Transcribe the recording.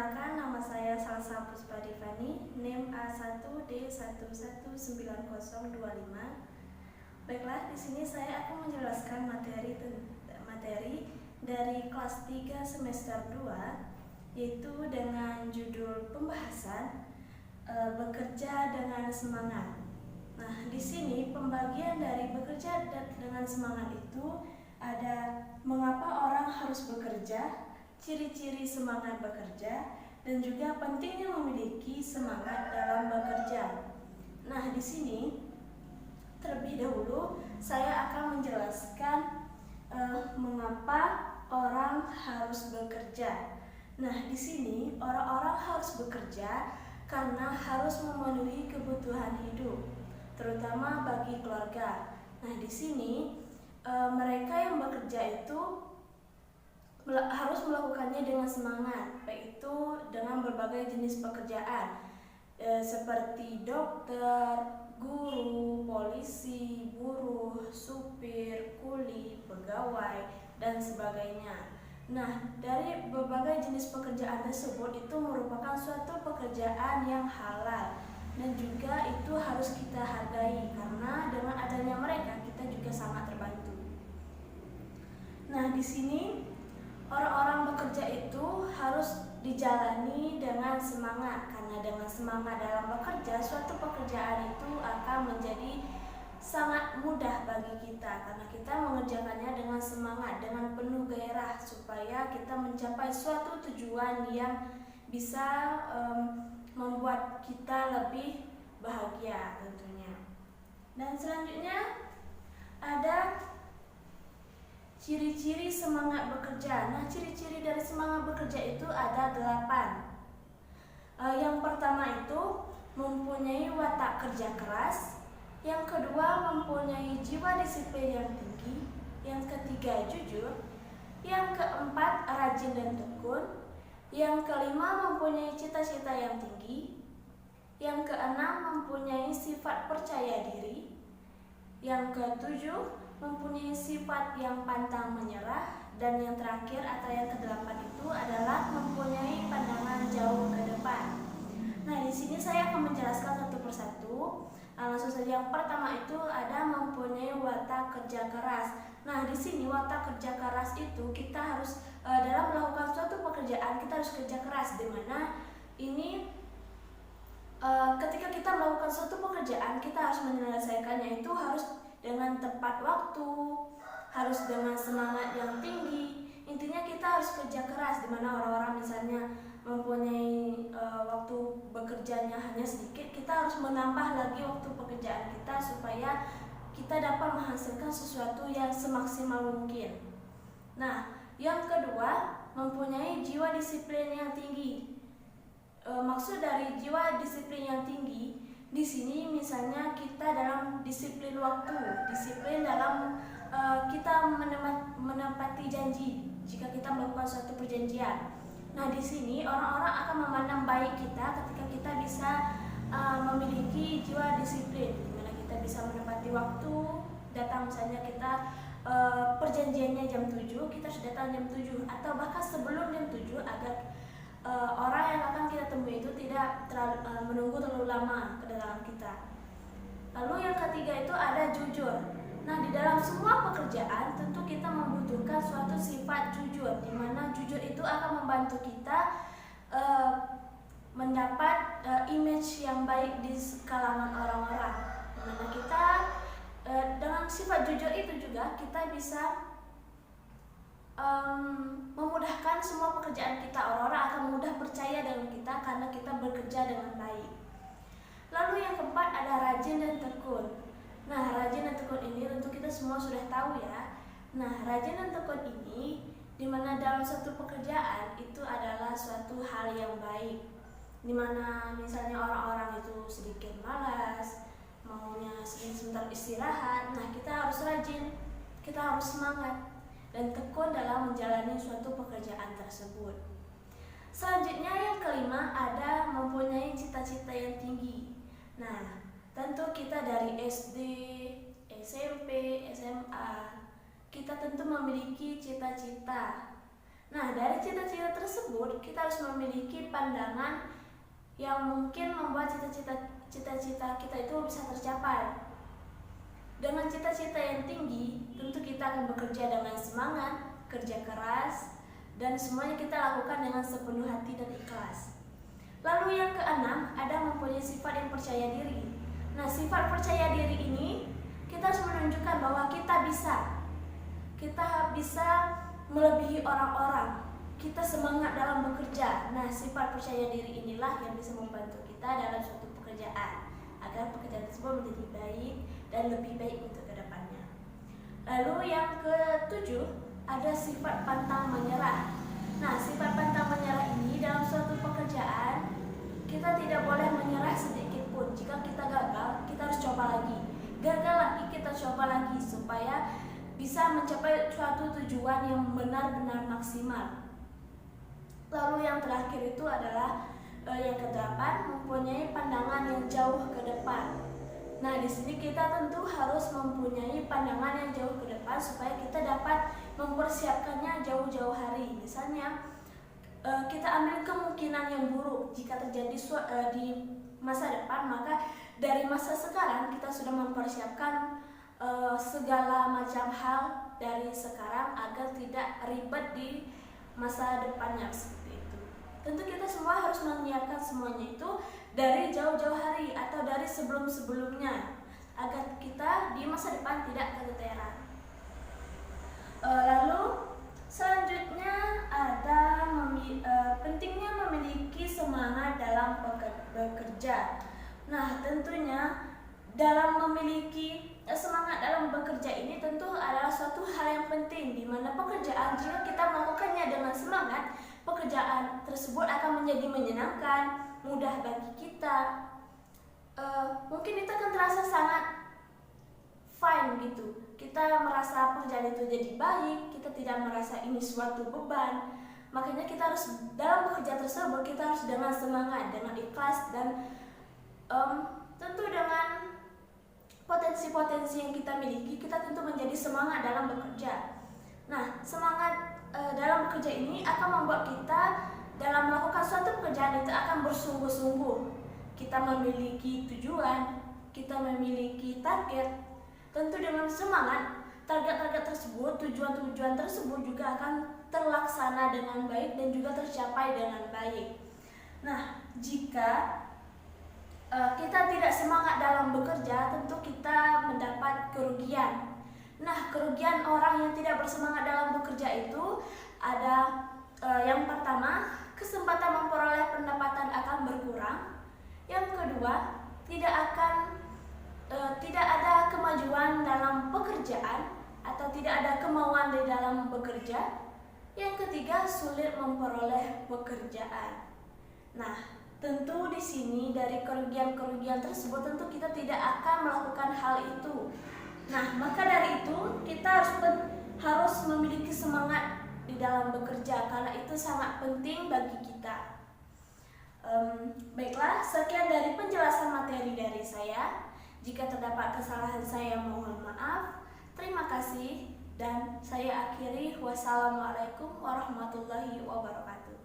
Perkenalkan, nama saya Salsa Puspadivani, NIM A1D119025. Baiklah, di sini saya akan menjelaskan materi dari kelas 3 semester 2, yaitu dengan judul pembahasan bekerja dengan semangat. Nah, di sini pembagian dari bekerja dengan semangat itu ada mengapa orang harus bekerja, ciri-ciri semangat bekerja, dan juga pentingnya memiliki semangat dalam bekerja. Nah, di sini terlebih dahulu saya akan menjelaskan mengapa orang harus bekerja. Nah, di sini orang-orang harus bekerja karena harus memenuhi kebutuhan hidup, terutama bagi keluarga. Nah, di sini mereka yang bekerja itu harus melakukannya dengan semangat, baik itu dengan berbagai jenis pekerjaan seperti dokter, guru, polisi, buruh, supir, kuli, pegawai, dan sebagainya. Nah, dari berbagai jenis pekerjaan tersebut itu merupakan suatu pekerjaan yang halal dan juga itu harus kita hargai karena dengan adanya mereka kita juga sangat terbantu. Nah, di sini orang-orang bekerja itu harus dijalani dengan semangat, karena dengan semangat dalam bekerja, suatu pekerjaan itu akan menjadi sangat mudah bagi kita karena kita mengerjakannya dengan semangat, dengan penuh gairah supaya kita mencapai suatu tujuan yang bisa membuat kita lebih bahagia tentunya. Dan selanjutnya ada ciri-ciri semangat bekerja. Nah, ciri-ciri dari semangat bekerja itu ada 8. Yang pertama itu mempunyai watak kerja keras. Yang kedua mempunyai jiwa disiplin yang tinggi. Yang ketiga jujur. Yang keempat rajin dan tekun. Yang kelima mempunyai cita-cita yang tinggi. Yang keenam mempunyai sifat percaya diri. Yang ketujuh mempunyai sifat yang pantang menyerah, dan yang terakhir atau yang kedelapan itu adalah mempunyai pandangan jauh ke depan. Nah, di sini saya akan menjelaskan satu persatu. Langsung saja, yang pertama itu ada mempunyai watak kerja keras. Nah, di sini watak kerja keras itu kita harus dalam melakukan suatu pekerjaan kita harus kerja keras, di mana ini ketika kita melakukan suatu pekerjaan kita harus menyelesaikannya itu harus dengan tepat waktu, harus dengan semangat yang tinggi. Intinya kita harus kerja keras, di mana orang-orang misalnya mempunyai waktu bekerjanya hanya sedikit, kita harus menambah lagi waktu pekerjaan kita supaya kita dapat menghasilkan sesuatu yang semaksimal mungkin. Nah, yang kedua mempunyai jiwa disiplin yang tinggi. Maksud dari jiwa disiplin yang tinggi di sini misalnya kita dalam disiplin waktu, disiplin dalam kita menepati janji jika kita melakukan suatu perjanjian. Nah, di sini orang-orang akan memandang baik kita ketika kita bisa memiliki jiwa disiplin, di mana kita bisa menepati waktu, datang misalnya kita perjanjiannya jam 7, kita sudah datang jam 7 atau bahkan sebelum jam 7 agar orang yang akan kita temui itu tidak menunggu terlalu lama kedatangan kita. Lalu yang ketiga itu ada jujur. Nah, di dalam semua pekerjaan tentu kita membutuhkan suatu sifat jujur, di mana jujur itu akan membantu kita mendapat image yang baik di kalangan orang-orang. Di mana kita dengan sifat jujur itu juga kita bisa memudahkan semua pekerjaan kita. Orang-orang akan mudah percaya dengan kita karena kita bekerja dengan baik. Lalu yang keempat ada rajin dan tekun. Nah, rajin dan tekun ini tentu kita semua sudah tahu ya. Nah, rajin dan tekun ini dimana dalam suatu pekerjaan itu adalah suatu hal yang baik, dimana misalnya orang-orang itu sedikit malas, maunya sebentar istirahat. Nah, kita harus rajin, kita harus semangat dan tekun dalam menjalani suatu pekerjaan tersebut. Selanjutnya yang kelima ada mempunyai cita-cita yang tinggi. Nah, tentu kita dari SD, SMP, SMA, kita tentu memiliki cita-cita. Nah, dari cita-cita tersebut kita harus memiliki pandangan yang mungkin membuat cita-cita kita itu bisa tercapai. Dengan cita-cita yang tinggi, tentu kita akan bekerja dengan semangat, kerja keras, dan semuanya kita lakukan dengan sepenuh hati dan ikhlas. Lalu yang keenam, ada mempunyai sifat yang percaya diri. Nah, sifat percaya diri ini kita harus menunjukkan bahwa kita bisa melebihi orang-orang. Kita semangat dalam bekerja. Nah, sifat percaya diri inilah yang bisa membantu kita dalam suatu pekerjaan agar pekerjaan tersebut menjadi baik dan lebih baik untuk kedepannya. Lalu yang ketujuh, ada sifat pantang menyerah. Nah, sifat pantang menyerah ini dalam suatu pekerjaan kita tidak boleh menyerah sedikit pun. Jika kita gagal, kita harus coba lagi. Gagal lagi, kita coba lagi supaya bisa mencapai suatu tujuan yang benar-benar maksimal. Lalu yang terakhir itu adalah yang kedelapan, mempunyai pandangan yang jauh ke depan. Nah, di sini kita tentu harus mempunyai pandangan yang jauh ke depan supaya kita dapat mempersiapkannya jauh-jauh hari. Misalnya, kita ambil kemungkinan yang buruk jika terjadi di masa depan, maka dari masa sekarang kita sudah mempersiapkan segala macam hal dari sekarang agar tidak ribet di masa depannya seperti itu. Tentu kita semua harus menyiapkan semuanya itu dari jauh-jauh hari atau dari sebelum-sebelumnya agar kita di masa depan tidak keteteran. Lalu selanjutnya ada pentingnya memiliki semangat dalam bekerja. Nah, tentunya dalam memiliki semangat dalam bekerja ini tentu adalah suatu hal yang penting, di mana pekerjaan jika kita melakukannya dengan semangat, pekerjaan tersebut akan menjadi menyenangkan, mudah bagi kita. Mungkin itu akan terasa sangat fine gitu. Kita merasa pekerjaan itu jadi baik, kita tidak merasa ini suatu beban. Makanya kita harus dalam bekerja tersebut kita harus dengan semangat, dengan ikhlas, dan tentu dengan potensi-potensi yang kita miliki, kita tentu menjadi semangat dalam bekerja. Nah, semangat dalam bekerja ini akan membuat kita dalam melakukan suatu pekerjaan itu akan bersungguh-sungguh. Kita memiliki tujuan, kita memiliki target. Tentu dengan semangat, target-target tersebut, tujuan-tujuan tersebut juga akan terlaksana dengan baik dan juga tercapai dengan baik. Nah, jika kita tidak semangat dalam bekerja, tentu kita mendapat kerugian. Nah, kerugian orang yang tidak bersemangat dalam bekerja itu ada yang pertama, kesempatan memperoleh pendapatan akan berkurang. Yang kedua, tidak ada kemajuan dalam pekerjaan atau tidak ada kemauan di dalam bekerja. Yang ketiga, sulit memperoleh pekerjaan. Nah, tentu di sini dari kerugian-kerugian tersebut tentu kita tidak akan melakukan hal itu. Nah, maka dari itu kita harus memiliki semangat di dalam bekerja karena itu sangat penting bagi kita. Baiklah, sekian dari penjelasan materi dari saya. Jika terdapat kesalahan saya mohon maaf. Terima kasih dan saya akhiri. Wassalamualaikum warahmatullahi wabarakatuh.